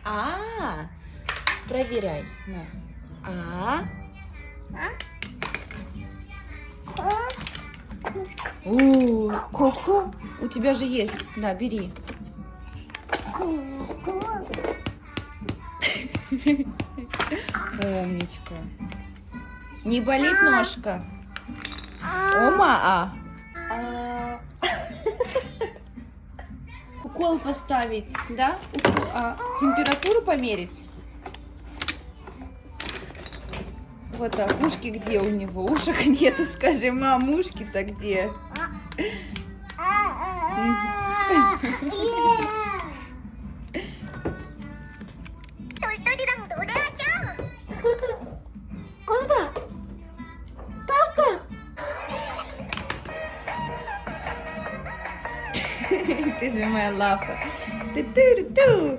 А, проверяй. На. А. О, ко-ко. У тебя же есть. Да, бери. Умничка. Не болит ножка? Ома, Укол поставить, да? Температуру померить? Вот так. Ушки где у него? Ушек нету, скажи, мам, ушки-то где? Ты же моя лапа. Ты-ту-ту.